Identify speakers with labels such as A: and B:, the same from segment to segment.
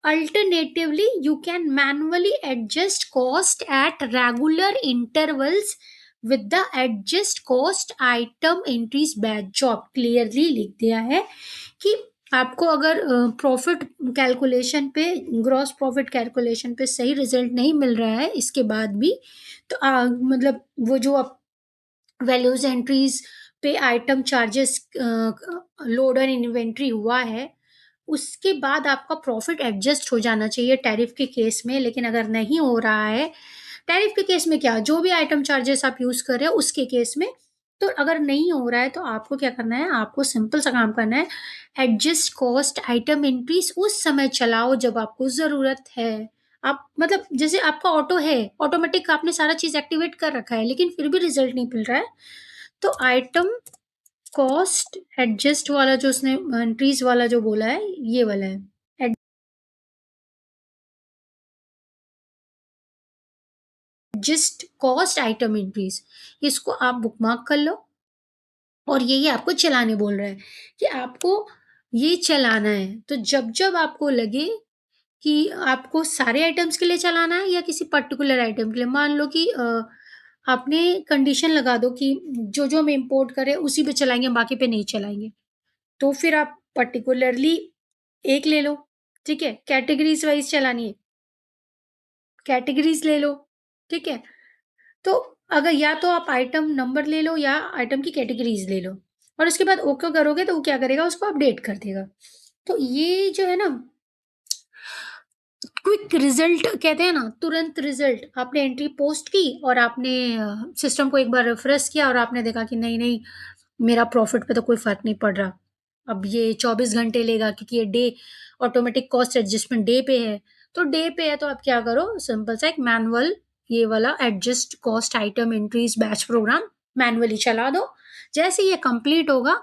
A: Alternatively, you can manually adjust cost at regular intervals with the adjust cost item entries batch. जो आप clearly लिख दिया है कि आपको अगर प्रॉफिट कैलकुलेशन पे, ग्रॉस प्रॉफिट कैलकुलेशन पे सही रिजल्ट नहीं मिल रहा है इसके बाद भी, तो मतलब वो जो आप वैल्यूज एंट्रीज पे आइटम चार्जेस लोड और इन्वेंट्री हुआ है, उसके बाद आपका प्रॉफिट एडजस्ट हो जाना चाहिए टैरिफ के केस में। लेकिन अगर नहीं हो रहा है टैरिफ के केस में, क्या जो भी आइटम चार्जेस आप यूज कर रहे हो उसके केस में, तो अगर नहीं हो रहा है तो आपको क्या करना है, आपको सिंपल सा काम करना है, एडजस्ट कॉस्ट आइटम इंक्रीज उस समय चलाओ जब आपको जरूरत है। आप मतलब जैसे आपका ऑटो है, ऑटोमेटिक आपने सारा चीज एक्टिवेट कर रखा है लेकिन फिर भी रिजल्ट नहीं मिल रहा है, तो आइटम कॉस्ट एडजस्ट वाला जो उसने इंक्रीज वाला जो बोला है, ये वाला है एडजस्ट कॉस्ट आइटम इंक्रीज। इसको आप बुकमार्क कर लो। और यही आपको चलाने बोल रहा है कि आपको ये चलाना है। तो जब जब आपको लगे कि आपको सारे आइटम्स के लिए चलाना है या किसी पर्टिकुलर आइटम के लिए, मान लो कि आपने कंडीशन लगा दो कि जो जो हम इंपोर्ट करें उसी पे चलाएंगे, बाकी पे नहीं चलाएंगे, तो फिर आप पर्टिकुलरली एक ले लो। ठीक है, कैटेगरीज वाइज चलानी है, कैटेगरीज ले लो। ठीक है, तो अगर या तो आप आइटम नंबर ले लो या आइटम की कैटेगरीज ले लो, और उसके बाद ओके करोगे तो वो क्या करेगा, उसको अपडेट कर देगा। तो ये जो है ना, क्विक रिजल्ट कहते हैं ना, तुरंत रिजल्ट। आपने एंट्री पोस्ट की और आपने सिस्टम को एक बार रिफ्रेश किया और आपने देखा कि नहीं नहीं, मेरा प्रॉफिट पे तो कोई फर्क नहीं पड़ रहा, अब ये 24 घंटे लेगा क्योंकि ये day automatic cost adjustment day पे है। तो डे पे है तो आप क्या करो, सिंपल सा एक मैनुअल ये वाला adjust cost item entries batch program manually चला दो। जैसे ये कंप्लीट होगा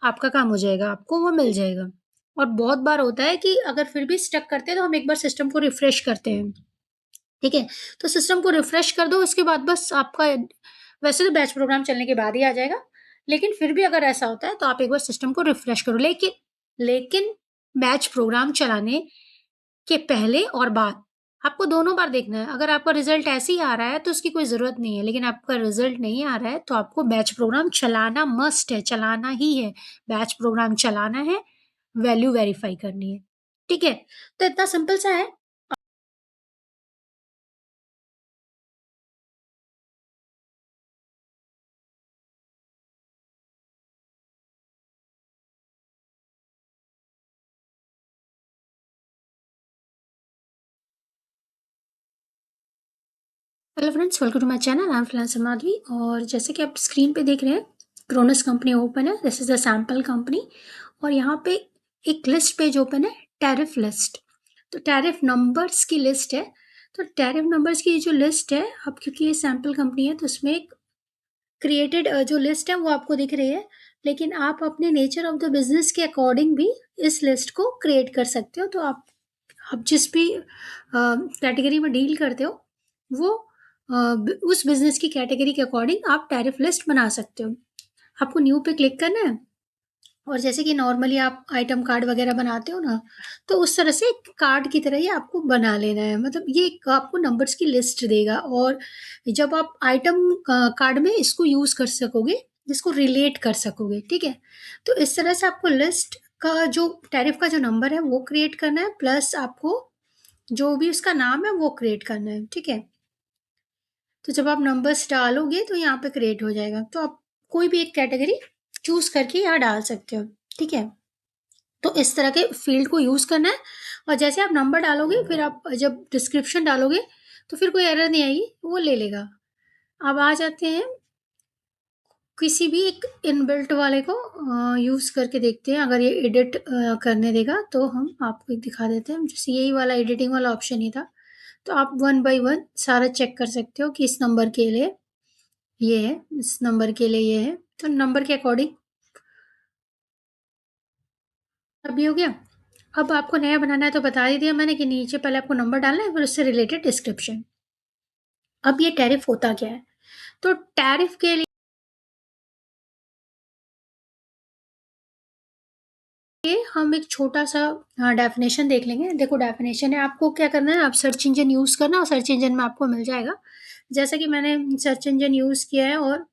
A: आपका काम हो जाएगा, आपको वो मिल जाएगा। और बहुत बार होता है कि अगर फिर भी स्टक करते हैं तो हम एक बार सिस्टम को रिफ्रेश करते हैं। ठीक है, तो सिस्टम को रिफ्रेश कर दो, उसके बाद बस आपका, वैसे तो बैच प्रोग्राम चलने के बाद ही आ जाएगा, लेकिन फिर भी अगर ऐसा होता है तो आप एक बार सिस्टम को रिफ्रेश करो। लेकिन बैच प्रोग्राम चलाने के पहले और बाद आपको दोनों बार देखना है। अगर आपका रिजल्ट ऐसे ही आ रहा है तो उसकी कोई जरूरत नहीं है, लेकिन आपका रिजल्ट नहीं आ रहा है तो आपको बैच प्रोग्राम चलाना मस्ट है, चलाना ही है। बैच प्रोग्राम चलाना है, वैल्यू वेरीफाई करनी है। ठीक है, तो इतना सिंपल सा है। Hello friends, welcome to my channel. I am freelancer Madhavi. और जैसे कि आप स्क्रीन पे देख रहे हैं, क्रोनस कंपनी ओपन है। This is a sample company. और यहाँ पे एक लिस्ट पेज ओपन है, टैरिफ लिस्ट। तो टैरिफ नंबर्स की लिस्ट है। तो टैरिफ नंबर्स की जो लिस्ट है, अब क्योंकि ये सैम्पल कंपनी है तो उसमें एक क्रिएटेड जो लिस्ट है वो आपको दिख रही है, लेकिन आप अपने नेचर ऑफ द बिजनेस के अकॉर्डिंग भी इस लिस्ट को क्रिएट कर सकते हो। तो आप जिस भी कैटेगरी में डील करते हो वो उस बिजनेस की कैटेगरी के अकॉर्डिंग आप टैरिफ लिस्ट बना सकते हो। आपको न्यू पे क्लिक करना है, और जैसे कि नॉर्मली आप आइटम कार्ड वगैरह बनाते हो ना, तो उस तरह से कार्ड की तरह ही आपको बना लेना है। मतलब ये एक आपको नंबर्स की लिस्ट देगा, और जब आप आइटम कार्ड में इसको यूज कर सकोगे, इसको रिलेट कर सकोगे। ठीक है, तो इस तरह से आपको लिस्ट का जो टैरिफ का जो नंबर है वो क्रिएट करना है, प्लस आपको जो भी उसका नाम है वो क्रिएट करना है। ठीक है, तो जब आप नंबर्स डालोगे तो यहाँ पे क्रिएट हो जाएगा। तो आप कोई भी एक कैटेगरी चूज करके यहाँ डाल सकते हो। ठीक है, तो इस तरह के फील्ड को यूज करना है। और जैसे आप नंबर डालोगे, फिर आप जब डिस्क्रिप्शन डालोगे तो फिर कोई एरर नहीं आएगी, वो ले लेगा। अब आ जाते हैं किसी भी एक इनबिल्ट वाले को यूज करके देखते हैं। अगर ये एडिट करने देगा तो हम आपको एक दिखा देते हैं। जैसे यही वाला एडिटिंग वाला ऑप्शन ही था, तो आप वन बाय वन सारा चेक कर सकते हो कि इस नंबर के लिए ये है, इस नंबर के लिए ये है। तो नंबर के अकॉर्डिंग अभी हो गया। अब आपको नया बनाना है तो बता ही दिया मैंने कि नीचे पहले आपको नंबर डालना है, फिर उससे रिलेटेड डिस्क्रिप्शन। अब ये टैरिफ होता क्या है, तो टैरिफ के लिए ये हम एक छोटा-सा डेफिनेशन देख लेंगे। देखो डेफिनेशन है, आपको क्या करना है, आप सर्च इंजन यूज़ करना और सर्च इंजन में आपको मिल जाएगा। जैसा कि मैंने सर्च इंजन यूज़ किया है और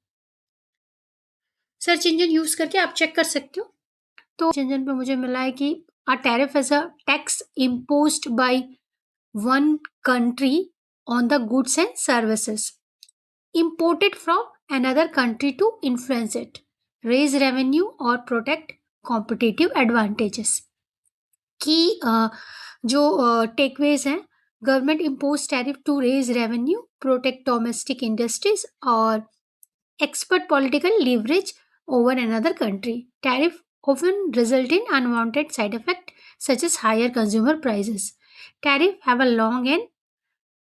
A: सर्च इंजन यूज़ करके आप चेक कर सकते हो। तो सर्च इंजन पे मुझे मिला है कि अ tariff is a tax imposed by one country on the goods and services imported from another country to influence it, raise revenue or protect competitive advantages. की जो टेकवेज हैं, government impose tariff to raise revenue, protect domestic industries और expert political leverage over another country. Tariff often result in unwanted side effect such as higher consumer prices. Tariff have a long and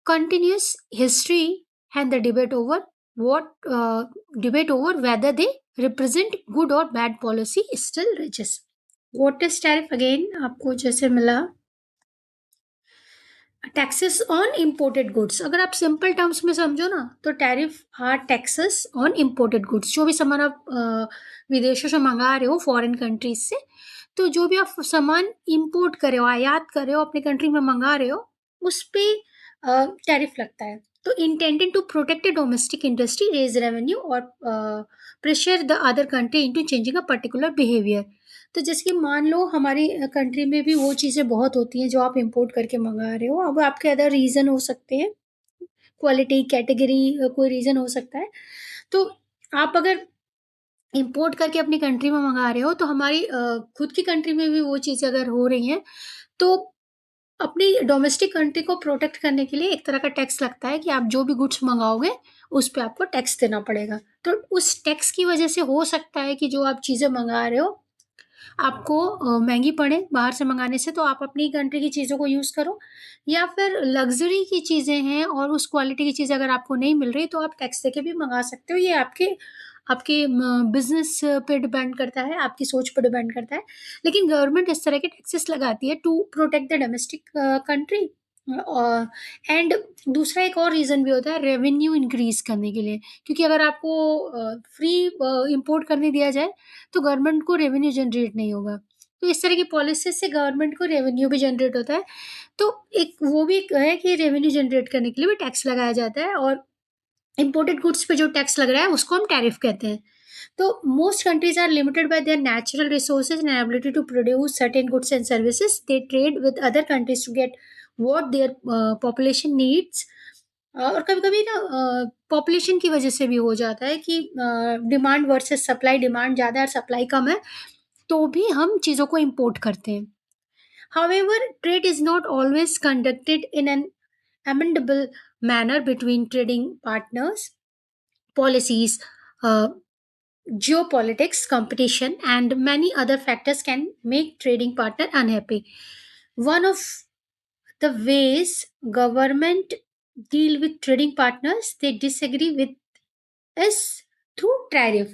A: continuous history, and the debate over whether they represent good or bad policy still rages. What is tariff again? आपको जैसे मिला taxes on imported goods. अगर आप simple terms में समझो ना, तो tariff are taxes on imported goods. जो भी सामान आप विदेशों से मंगा रहे हो, फॉरेन कंट्रीज से, तो जो भी आप सामान इंपोर्ट कर रहे हो, आयात कर रहे हो, अपने कंट्री में मंगा रहे हो, उस पे टैरिफ लगता है। तो intended to protect the domestic industry, raise revenue और pressure the other country into changing a particular behaviour. तो जैसे कि मान लो हमारी कंट्री में भी वो चीज़ें बहुत होती हैं जो आप इम्पोर्ट करके मंगा रहे हो। अब आपके अदर रीज़न हो सकते हैं, क्वालिटी, कैटेगरी, कोई रीज़न हो सकता है। तो आप अगर इम्पोर्ट करके अपनी कंट्री में मंगा रहे हो, तो हमारी खुद की कंट्री में भी वो चीज़ें अगर हो रही हैं, तो अपनी डोमेस्टिक कंट्री को प्रोटेक्ट करने के लिए एक तरह का टैक्स लगता है कि आप जो भी गुड्स मंगाओगे, उस पे आपको टैक्स देना पड़ेगा। तो उस टैक्स की वजह से हो सकता है कि जो आप चीज़ें मंगा रहे हो, आपको महँगी पड़े बाहर से मंगाने से, तो आप अपनी कंट्री की चीज़ों को यूज़ करो, या फिर लग्ज़री की चीज़ें हैं और उस क्वालिटी की चीज़ अगर आपको नहीं मिल रही, तो आप टैक्स देके भी मंगा सकते हो। ये आपके आपके बिज़नेस पे डिपेंड करता है, आपकी सोच पे डिपेंड करता है। लेकिन गवर्नमेंट इस तरह के टैक्सेस लगाती है to protect the domestic country. And दूसरा एक और रीज़न भी होता है रेवेन्यू इंक्रीज़ करने के लिए, क्योंकि अगर आपको फ्री इम्पोर्ट करने दिया जाए, तो गवर्नमेंट को रेवेन्यू जनरेट नहीं होगा। तो इस तरह की पॉलिसीज़ से गवर्नमेंट को रेवेन्यू भी जनरेट होता है। तो एक वो भी एक है कि रेवेन्यू जनरेट करने के लिए भी टैक्स लगाया जाता है, और इम्पोर्टेड गुड्स पे जो टैक्स लग रहा है उसको हम टैरिफ कहते हैं। तो most countries are limited by their natural resources and ability to produce certain goods and services. They trade with other countries to get what their population needs. और कभी-कभी ना पॉपुलेशन की वजह से भी हो जाता है कि डिमांड वर्सेस सप्लाई, डिमांड ज़्यादा है और सप्लाई कम है, तो भी हम चीज़ों को इम्पोर्ट करते हैं। However, trade is not always conducted in an amendable manner between trading partners. Policies, uh, geopolitics, competition, and many other factors can make trading partner unhappy. One of the ways government deal with trading partners they disagree with is through tariff.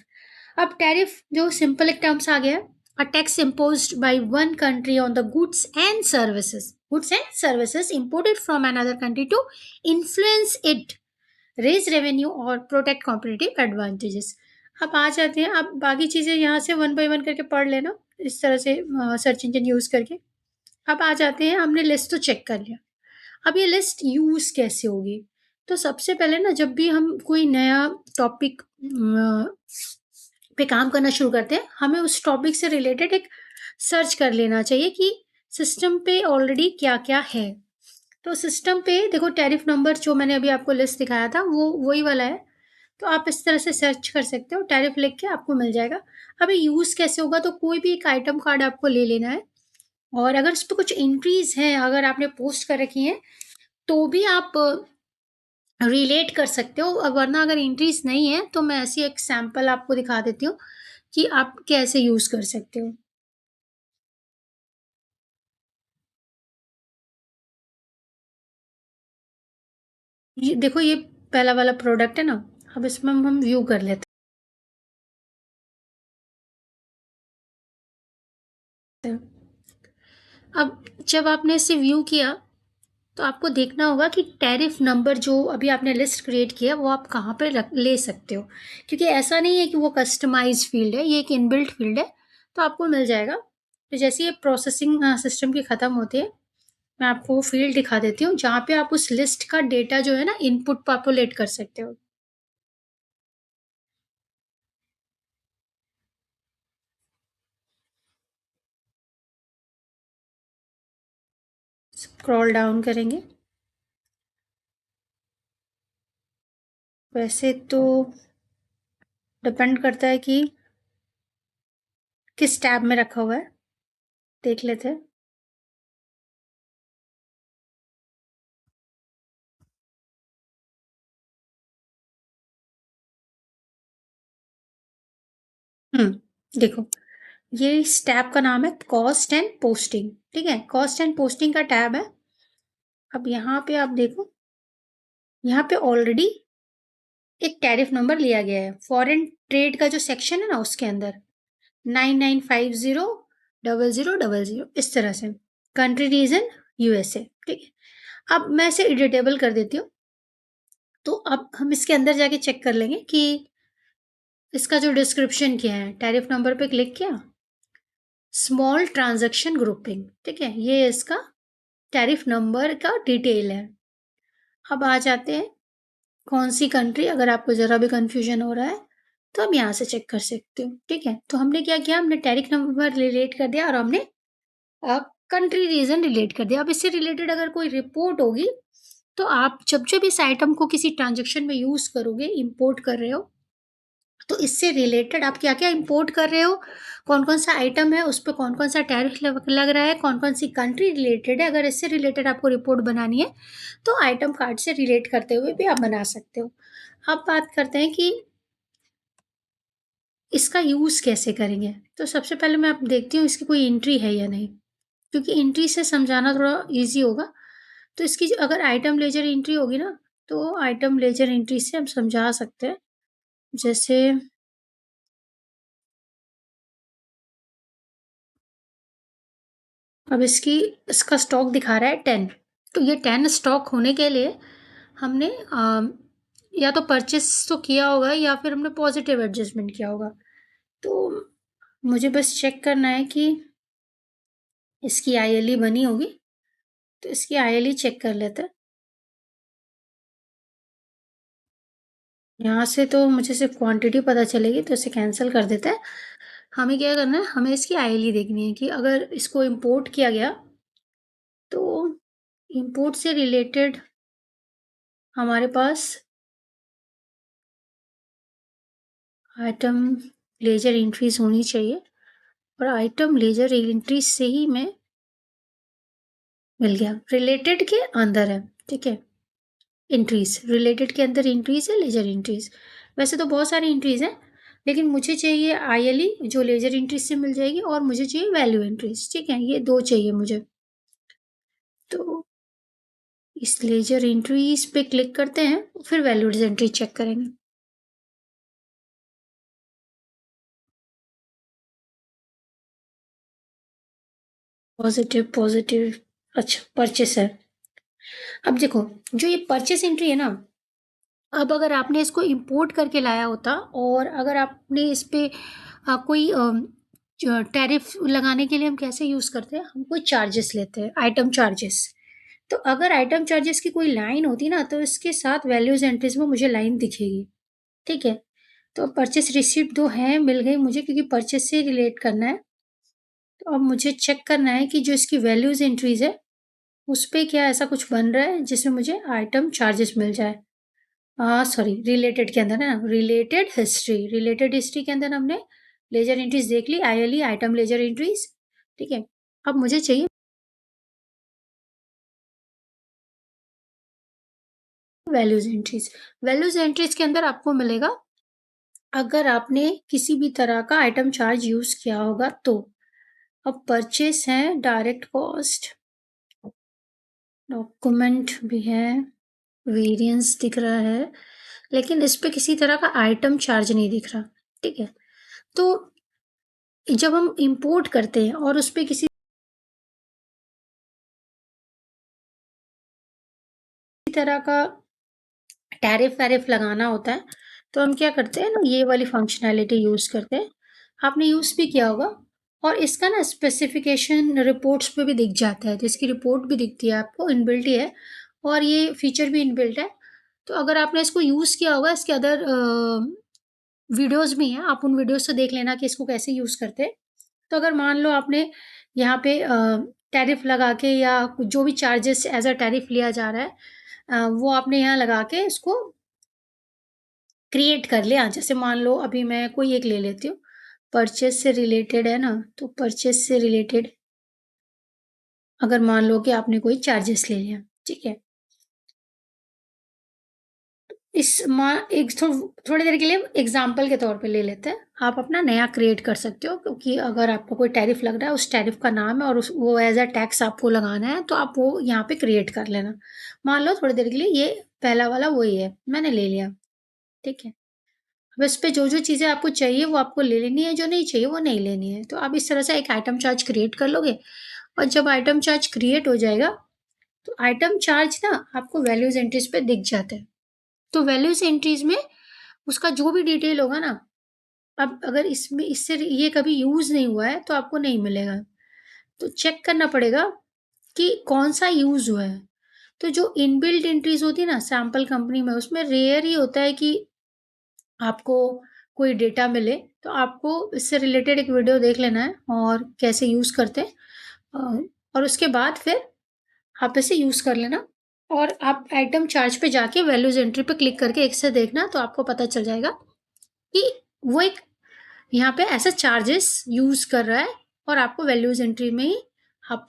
A: अब tariff जो simple एक terms आ गया, a tax imposed by one country on the goods and services imported from another country to influence it, raise revenue और protect competitive advantages. अब आ जाते हैं, अब बाकी चीज़ें यहाँ से वन बाय वन करके पढ़ लेना, इस तरह से सर्च इंजन यूज़ करके। अब आ जाते हैं, हमने लिस्ट तो चेक कर लिया, अब ये लिस्ट यूज़ कैसे होगी? तो सबसे पहले ना, जब भी हम कोई नया टॉपिक पे काम करना शुरू करते हैं, हमें उस टॉपिक से रिलेटेड एक सर्च कर लेना चाहिए कि सिस्टम पे ऑलरेडी क्या-क्या है। तो सिस्टम पे देखो, टैरिफ नंबर जो मैंने अभी आपको लिस्ट दिखाया था, वो वही वाला है। तो आप इस तरह से सर्च कर सकते हो, टैरिफ लिख के आपको मिल जाएगा। अब ये यूज़ कैसे होगा? तो कोई भी एक आइटम कार्ड आपको ले लेना है, और अगर उस पे कुछ एंट्रीज़ हैं, अगर आपने पोस्ट कर रखी हैं, तो भी आप रिलेट कर सकते हो। वरना अगर एंट्रीज़ नहीं है, तो मैं ऐसी एक सैंपल आपको दिखा देती हूँ कि आप कैसे यूज़ कर सकते हो। ये देखो, ये पहला वाला प्रोडक्ट है ना, अब इसमें हम व्यू कर लेते हैं। अब जब आपने इसे व्यू किया, तो आपको देखना होगा कि टैरिफ नंबर जो अभी आपने लिस्ट क्रिएट किया, वो आप कहाँ पे रख ले सकते हो, क्योंकि ऐसा नहीं है कि वो कस्टमाइज़ फ़ील्ड है, ये एक इनबिल्ट फ़ील्ड है, तो आपको मिल जाएगा। तो जैसे ये प्रोसेसिंग सिस्टम की खत्म होती है, मैं आपको वो फ़ील्ड दिखा देती हूँ जहाँ पे आप उस लिस्ट का डेटा जो है ना इनपुट पॉपुलेट कर सकते हो। स्क्रॉल डाउन करेंगे। वैसे तो डिपेंड करता है कि किस टैब में रखा हुआ है, देख लेते हैं। देखो, ये इस टैब का नाम है कॉस्ट एंड पोस्टिंग, ठीक है? कॉस्ट एंड पोस्टिंग का टैब है। अब यहाँ पे आप देखो, यहाँ पे ऑलरेडी एक टैरिफ नंबर लिया गया है। फॉरेन ट्रेड का जो सेक्शन है ना उसके अंदर 99500000 इस तरह से। कंट्री रीजन यूएसए, ठीक है? अब मैं इसे एडिटेबल कर देती हूँ। तो अब हम इसके अंदर जाके चेक कर लेंगे कि इसका जो डिस्क्रिप्शन क्या है। टैरिफ नंबर पे क्लिक किया, स्मॉल ट्रांजैक्शन ग्रुपिंग, ठीक है? ये इसका टैरिफ नंबर का डिटेल है। अब आ जाते हैं कौन सी कंट्री, अगर आपको ज़रा भी कन्फ्यूजन हो रहा है तो आप यहाँ से चेक कर सकते हो, ठीक है? तो हमने क्या किया, हमने टैरिफ नंबर रिलेट कर दिया और हमने कंट्री रीजन रिलेट कर दिया। अब इससे रिलेटेड अगर कोई रिपोर्ट होगी तो आप जब जब इस आइटम को किसी ट्रांजेक्शन में यूज़ करोगे, इंपोर्ट कर रहे हो, तो इससे रिलेटेड आप क्या-क्या इंपोर्ट कर रहे हो, कौन-कौन सा आइटम है, उस पे कौन-कौन सा टैरिफ लग रहा है, कौन-कौन सी कंट्री रिलेटेड है, अगर इससे रिलेटेड आपको रिपोर्ट बनानी है, तो आइटम कार्ड से रिलेट करते हुए भी आप बना सकते हो। अब बात करते हैं कि इसका यूज़ कैसे करेंगे? तो सबसे पहले मैं अब देखती हूँ इसकी कोई एंट्री है या नहीं, क्योंकि एंट्री से समझाना थोड़ा ईज़ी होगा। तो इसकी जो अगर आइटम लेजर एंट्री होगी ना, तो आइटम लेजर एंट्री से हम समझा सकते हैं। जैसे अब इसका स्टॉक दिखा रहा है 10, तो ये 10 स्टॉक होने के लिए हमने या तो परचेस तो किया होगा या फिर हमने पॉजिटिव एडजस्टमेंट किया होगा। तो मुझे बस चेक करना है कि इसकी आईएलई बनी होगी, तो इसकी आईएलई चेक कर लेते हैं। यहाँ से तो मुझे सिर्फ क्वांटिटी पता चलेगी, तो इसे कैंसिल कर देते हैं। हमें क्या करना है, हमें इसकी आईएलई देखनी है कि अगर इसको इंपोर्ट किया गया, तो इंपोर्ट से रिलेटेड हमारे पास आइटम लेजर एंट्रीज होनी चाहिए, और आइटम लेजर एंट्रीज से ही मैं मिल गया, रिलेटेड के अंदर है, ठीक है? एंट्रीज रिलेटेड के अंदर एंट्रीज है, लेजर एंट्रीज। वैसे तो बहुत सारी एंट्रीज हैं, लेकिन मुझे चाहिए आईएलई जो लेजर एंट्रीज से मिल जाएगी, और मुझे चाहिए वैल्यू एंट्रीज, ठीक है? ये दो चाहिए मुझे। तो इस लेजर एंट्रीज पे क्लिक करते हैं, फिर वैल्यूज एंट्री चेक करेंगे। पॉजिटिव पॉजिटिव, अच्छा परचेस है। अब देखो, जो ये परचेस एंट्री है ना, अब अगर आपने इसको इंपोर्ट करके लाया होता और अगर आपने इस पे कोई टैरिफ लगाने के लिए हम कैसे यूज़ करते हैं, हम कोई चार्जेस लेते हैं, आइटम चार्जेस। तो अगर आइटम चार्जेस की कोई लाइन होती ना, तो इसके साथ वैल्यूज एंट्रीज में मुझे लाइन दिखेगी, ठीक है? तो परचेस रिसीप्ट दो है, मिल गई मुझे, क्योंकि परचेस से रिलेट करना है। तो अब मुझे चेक करना है कि जो इसकी वैल्यूज एंट्रीज है, उस पे क्या ऐसा कुछ बन रहा है जिसमें मुझे आइटम चार्जेस मिल जाए। सॉरी, रिलेटेड के अंदर है ना, रिलेटेड हिस्ट्री के अंदर हमने लेजर एंट्रीज देख ली, आईएलई आइटम लेजर एंट्रीज, ठीक है? अब मुझे चाहिए वैल्यूज एंट्रीज के अंदर आपको मिलेगा अगर आपने किसी भी तरह का आइटम चार्ज यूज किया होगा तो। अब परचेस है, डायरेक्ट कॉस्ट, डॉक्यूमेंट भी है, वेरिएंस दिख रहा है, लेकिन इस पे किसी तरह का आइटम चार्ज नहीं दिख रहा, ठीक है? तो जब हम इंपोर्ट करते हैं और उस पे किसी तरह का टैरिफ लगाना होता है, तो हम क्या करते हैं ना, ये वाली फंक्शनैलिटी यूज़ करते हैं। आपने यूज़ भी किया होगा, और इसका ना स्पेसिफिकेशन रिपोर्ट्स पे भी दिख जाता है, तो इसकी रिपोर्ट भी दिखती है आपको, इनबिल्ट ही है और ये फीचर भी इनबिल्ट है। तो अगर आपने इसको यूज़ किया होगा, इसके अदर वीडियोज़ भी हैं, आप उन वीडियोज़ से देख लेना कि इसको कैसे यूज़ करते हैं। तो अगर मान लो आपने यहाँ पे टैरिफ लगा के या जो भी चार्जेस एज़ अ टैरिफ लिया जा रहा है, वो आपने यहाँ लगा के इसको क्रिएट कर लिया। जैसे मान लो अभी मैं कोई एक ले लेती हूँ, परचेज़ से रिलेटेड है ना, तो परचेज़ से रिलेटेड अगर मान लो कि आपने कोई चार्जेस ले लिया, ठीक है? इस मा एक थोड़ी देर के लिए एग्ज़ाम्पल के तौर पे ले लेते हैं। आप अपना नया क्रिएट कर सकते हो, क्योंकि अगर आपको कोई टैरिफ लग रहा है, उस टैरिफ का नाम है और उस वो एज़ अ टैक्स आपको लगाना है, तो आप वो यहाँ पे क्रिएट कर लेना। मान लो थोड़ी देर के लिए ये पहला वाला वही है, मैंने ले लिया, ठीक है? अब इस पे जो-जो चीज़ें आपको चाहिए वो आपको ले लेनी है, जो नहीं चाहिए वो नहीं लेनी है। तो आप इस तरह से एक आइटम चार्ज क्रिएट कर लोगे और जब आइटम चार्ज क्रिएट हो जाएगा, तो आइटम चार्ज ना आपको वैल्यूज़ एंट्रीज़ पे दिख जाता है। तो वैल्यूज़ एंट्रीज़ में उसका जो भी डिटेल होगा ना, अब अगर इसमें इससे ये कभी यूज़ नहीं हुआ है, तो आपको नहीं मिलेगा। तो चेक करना पड़ेगा कि कौन-सा यूज़ हुआ है। तो जो इनबिल्ट एंट्रीज़ होती है ना सैंपल कंपनी में, उसमें रेयर ही होता है कि आपको कोई डेटा मिले। तो आपको इससे रिलेटेड एक वीडियो देख लेना है और कैसे यूज़ करते हैं, और उसके बाद फिर आप इसे यूज़ कर लेना और आप आइटम चार्ज पे जाके वैल्यूज़ एंट्री पे क्लिक करके एक से देखना, तो आपको पता चल जाएगा कि वो एक यहाँ पे ऐसा चार्जेस यूज़ कर रहा है और आपको वैल्यूज़ एंट्री में ही आप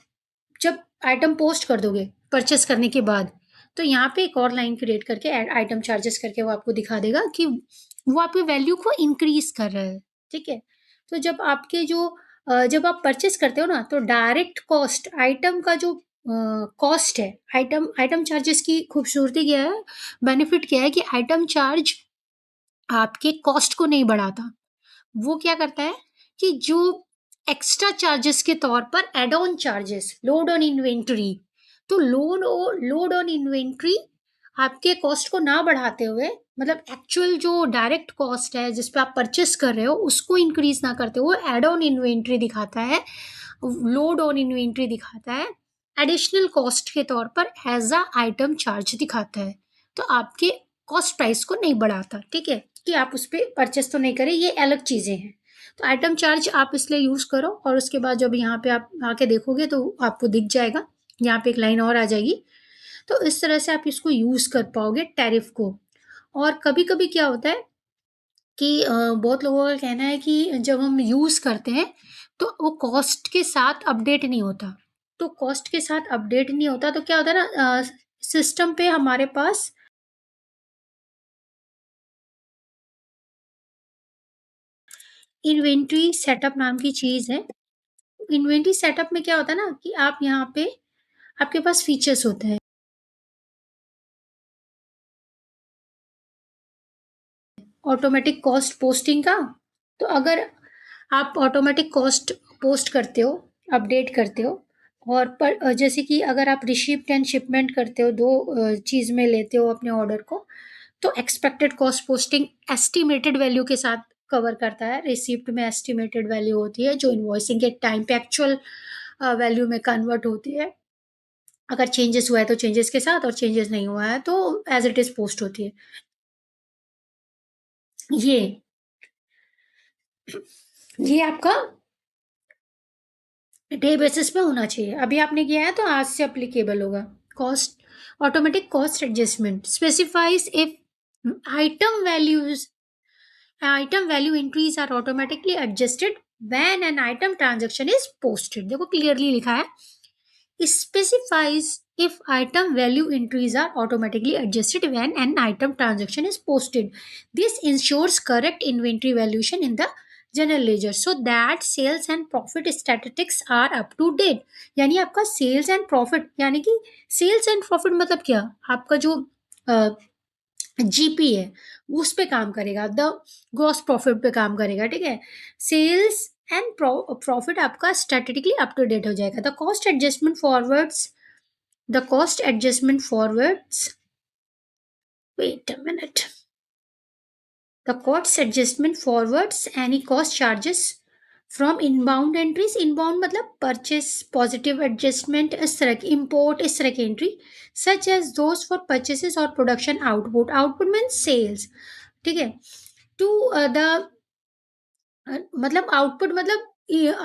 A: जब आइटम पोस्ट कर दोगे परचेज़ करने के बाद, तो यहाँ पे एक और लाइन क्रिएट करके ऐड आइटम चार्जेस करके वो आपको दिखा देगा कि वो आपकी वैल्यू को इंक्रीज़ कर रहा है, ठीक है? तो जब आपके जो जब आप परचेज़ करते हो ना, तो डायरेक्ट कॉस्ट आइटम का जो कॉस्ट है, आइटम आइटम चार्जेस की खूबसूरती क्या है, बेनिफिट क्या है कि आइटम चार्ज आपके कॉस्ट को नहीं बढ़ाता। वो क्या करता है कि जो एक्स्ट्रा चार्जेस के तौर पर add on charges, load on inventory, तो लोड ऑन इन्वेंटरी आपके कॉस्ट को ना बढ़ाते हुए, मतलब एक्चुअल जो डायरेक्ट कॉस्ट है जिस पे आप परचेस कर रहे हो उसको इंक्रीज ना करते हुए एड ऑन इन्वेंटरी दिखाता है, लोड ऑन इन्वेंटरी दिखाता है, एडिशनल कॉस्ट के तौर पर एज अ आइटम चार्ज दिखाता है। तो आपके कॉस्ट प्राइस को नहीं बढ़ाता, ठीक है? कि आप उस पे परचेस तो नहीं करें, ये अलग चीज़ें हैं। तो आइटम चार्ज आप इसलिए यूज़ करो और उसके बाद जब यहाँ पे आप आके देखोगे तो आपको दिख जाएगा, यहाँ पे एक लाइन और आ जाएगी। तो इस तरह से आप इसको यूज़ कर पाओगे टैरिफ को। और कभी-कभी क्या होता है कि बहुत लोगों का कहना है कि जब हम यूज़ करते हैं, तो वो कॉस्ट के साथ अपडेट नहीं होता। तो कॉस्ट के साथ अपडेट नहीं होता तो क्या होता है ना, सिस्टम पे हमारे पास इन्वेंटरी सेटअप नाम की चीज़ है। इन्वेंटरी सेटअप में क्या होता है ना कि आप यहाँ पे आपके पास फीचर्स होते हैं, ऑटोमेटिक कॉस्ट पोस्टिंग का। तो अगर आप ऑटोमेटिक कॉस्ट पोस्ट करते हो, अपडेट करते हो और जैसे कि अगर आप रिसिप्ट एंड शिपमेंट करते हो, 2 चीज़ में लेते हो अपने ऑर्डर को, तो expected cost posting estimated value के साथ कवर करता है। रिसिप्ट में एस्टिमेटेड वैल्यू होती है जो इनवॉइसिंग के टाइम पे एक्चुअल वैल्यू में कन्वर्ट होती है। अगर चेंजेस हुआ है तो चेंजेस के साथ और चेंजेस नहीं हुआ है तो एज़ इट इज़ पोस्ट होती है। ये ये आपका डे बेसिस पे होना चाहिए। अभी आपने किया है तो आज से एप्लीकेबल होगा। Cost automatic cost adjustment specifies if item values item value entries are automatically adjusted when an item transaction is posted। देखो क्लियरली लिखा है, specifies if item value entries are automatically adjusted when an item transaction is posted। This ensures correct inventory valuation in the general ledger so that sales and profit statistics are up to date. यानी आपका sales and profit, यानी कि sales and profit मतलब क्या, आपका जो GP है उस पे काम करेगा, द ग्रॉस प्रॉफिट पे काम करेगा, ठीक है? सेल्स एंड प्रॉफिट आपका स्टैटिस्टिकली अप टू डेट हो जाएगा। The cost adjustment forwards wait a minute the cost adjustment forwards any cost charges from inbound entries, inbound मतलब परचेस, पॉजिटिव एडजस्टमेंट, इस तरह की इम्पोर्ट, इस तरह की entry, such as those for purchases और production output, output means sales, ठीक है। टू द मतलब आउटपुट मतलब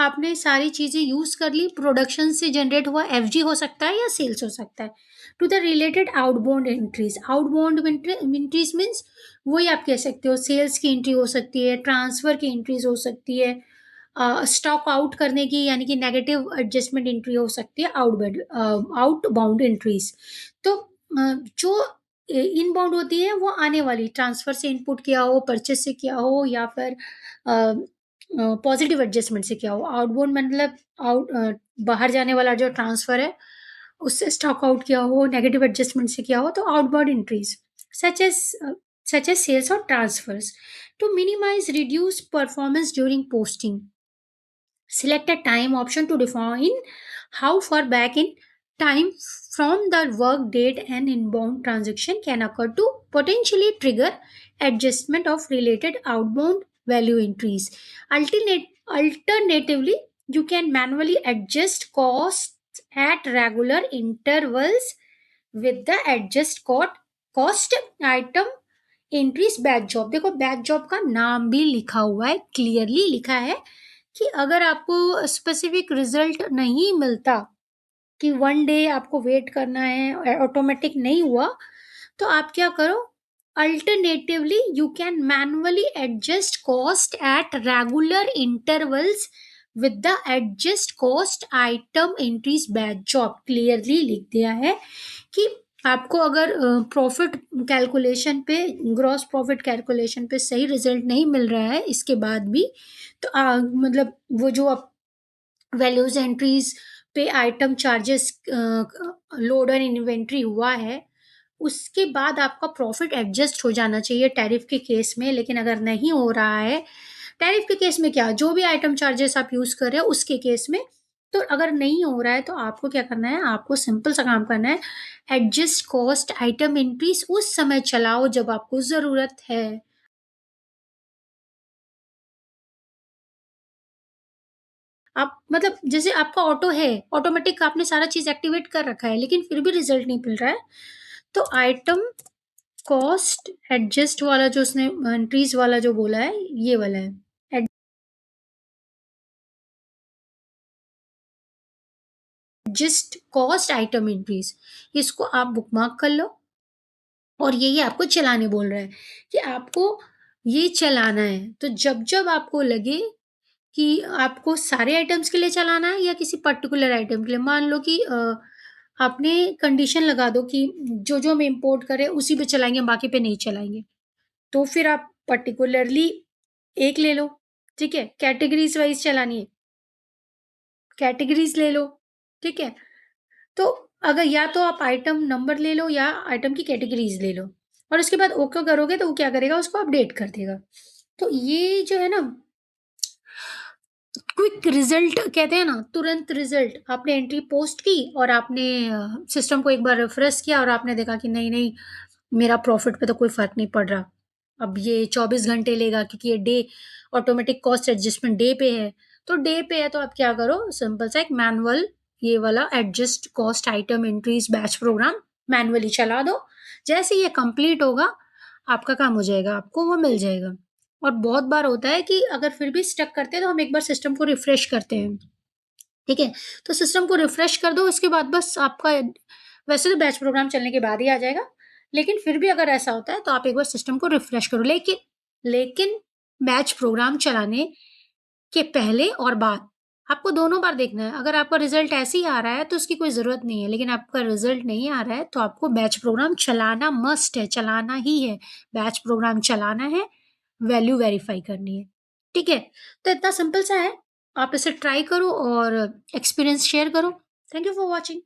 A: आपने सारी चीजें यूज कर ली, प्रोडक्शन से जनरेट हुआ एफजी हो सकता है या सेल्स हो सकता है। To the related outbound entries, outbound entries means वही आप कह सकते हो सेल्स की एंट्री हो सकती है, ट्रांसफर की एंट्रीज हो सकती है, स्टॉक आउट करने की यानी कि नेगेटिव एडजस्टमेंट एंट्री हो सकती है, आउटबाउंड एंट्रीज। तो जो इनबाउंड होती है वो आने वाली, ट्रांसफर से इनपुट किया हो, परचेस से किया हो, या फिर पॉजिटिव एडजस्टमेंट से किया हो। आउटबाउंड मतलब बाहर जाने वाला जो ट्रांसफर है उससे स्टॉक आउट किया हो, नेगेटिव एडजस्टमेंट से किया हो, तो outbound entries such as such as sales or transfers. To minimize reduce performance during posting, select a time option to define how far back in time from the work date an inbound transaction can occur to potentially trigger adjustment of related outbound value entries. Alternatively, you can manually adjust costs at regular intervals with the adjust cost item entries batch job. देखो batch job का नाम भी लिखा हुआ है, clearly लिखा है कि अगर आपको स्पेसिफिक रिजल्ट नहीं मिलता, कि वन डे आपको वेट करना है, ऑटोमेटिक नहीं हुआ, तो आप क्या करो, alternatively you can manually adjust cost at regular intervals with the adjust cost item entries batch job. Clearly लिख दिया है कि आपको अगर प्रॉफिट कैलकुलेशन पे, ग्रॉस प्रॉफिट कैलकुलेशन पे सही रिजल्ट नहीं मिल रहा है इसके बाद भी, तो मतलब वो जो आप वैल्यूज एंट्रीज पे item charges load and inventory हुआ है, उसके बाद आपका प्रॉफिट एडजस्ट हो जाना चाहिए टैरिफ के केस में। लेकिन अगर नहीं हो रहा है टैरिफ के केस में, क्या जो भी आइटम चार्जेस आप यूज कर रहे हो उसके केस में, तो अगर नहीं हो रहा है तो आपको क्या करना है, आपको सिंपल सा काम करना है, एडजस्ट कॉस्ट आइटम एंट्रीज उस समय चलाओ जब आपको जरूरत है। आप मतलब जैसे आपका ऑटो है, ऑटोमेटिक आपने सारा चीज एक्टिवेट कर रखा है, लेकिन फिर भी रिजल्ट नहीं मिल रहा है, तो आइटम कॉस्ट एडजस्ट वाला जो उसने एंट्रीज वाला जो बोला है, ये वाला है एडजस्ट कॉस्ट आइटम एंट्रीज। इसको आप बुकमार्क कर लो, और यही आपको चलाने बोल रहा है कि आपको ये चलाना है। तो जब जब आपको लगे कि आपको सारे आइटम्स के लिए चलाना है या किसी पर्टिकुलर आइटम के लिए, मान लो कि आपने कंडीशन लगा दो कि जो जो हम इंपोर्ट करें उसी पे चलाएंगे, बाकी पे नहीं चलाएंगे, तो फिर आप पर्टिकुलरली एक ले लो, ठीक है, कैटेगरीज वाइज चलानी है, कैटेगरीज ले लो, ठीक है। तो अगर या तो आप आइटम नंबर ले लो या आइटम की कैटेगरीज ले लो, और उसके बाद ओके करोगे तो वो क्या करेगा, उसको अपडेट कर देगा। तो ये जो है ना, क्विक रिजल्ट कहते हैं ना, तुरंत रिजल्ट, आपने एंट्री पोस्ट की और आपने सिस्टम को एक बार रिफ्रेश किया और आपने देखा कि नहीं नहीं, मेरा प्रॉफिट पे तो कोई फर्क नहीं पड़ रहा, अब ये 24 घंटे लेगा क्योंकि ये day automatic cost adjustment day पे है। तो डे पे है तो आप क्या करो, सिंपल सा एक मैनुअल ये वाला adjust cost item entries batch program manually चला दो। जैसे ये कंप्लीट होगा आपका काम हो जाएगा, आपको वो मिल जाएगा। और बहुत बार होता है कि अगर फिर भी स्टक करते हैं तो हम एक बार सिस्टम को रिफ्रेश करते हैं, ठीक है। तो सिस्टम को रिफ्रेश कर दो, उसके बाद बस आपका, वैसे तो बैच प्रोग्राम चलने के बाद ही आ जाएगा, लेकिन फिर भी अगर ऐसा होता है तो आप एक बार सिस्टम को रिफ्रेश करो। लेकिन बैच प्रोग्राम चलाने के पहले और बाद आपको दोनों बार देखना है। अगर आपका रिजल्ट ऐसे ही आ रहा है तो उसकी कोई ज़रूरत नहीं है, लेकिन आपका रिजल्ट नहीं आ रहा है तो आपको बैच प्रोग्राम चलाना मस्ट है, चलाना ही है। बैच प्रोग्राम चलाना है, वैल्यू वेरीफाई करनी है, ठीक है। तो इतना सिंपल सा है, आप इसे ट्राई करो और एक्सपीरियंस शेयर करो। Thank you for watching.